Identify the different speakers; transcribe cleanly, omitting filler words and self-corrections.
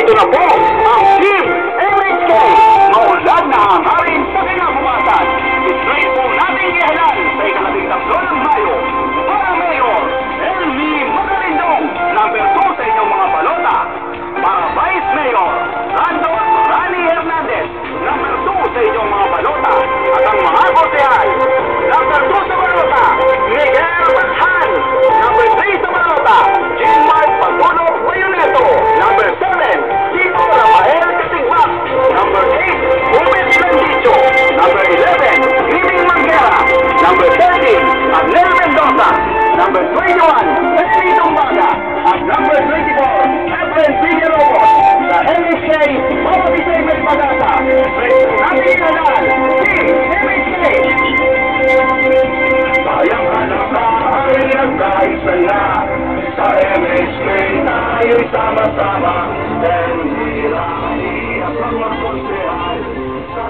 Speaker 1: Ito na po ang Team MHK. Maulad na hangarin sa kinabukasan. Straight po natin ihalal sa ika-13 ng Mayo. Para Mayor, Elmi Magalindong. Number 2 sa inyong mga balota. Para Vice Mayor, Rani Hernandez. Number 2 sa inyong mga balota. At ang mga konsehal, number 2 sa balota, Miguel Bathan. Number 3 sa balota, Gilmar Patulo Bayuneto. Number 7, Tito Rafael Katigbak. Number 8, Uwit Bendicho. Number 11, Miming Manguera. Number 13, Abner Mendoza. Number 21, Henry Dumbaga. At number 24, Efren Villalobos. Sa MHK, Mapabisay Melpagasa. Preso natin inalal, Team MHK. Sayang hanap tayo nagkaisaya. Sa MHK tayo'y sama-sama. Dahil hirami at mga konsehal sa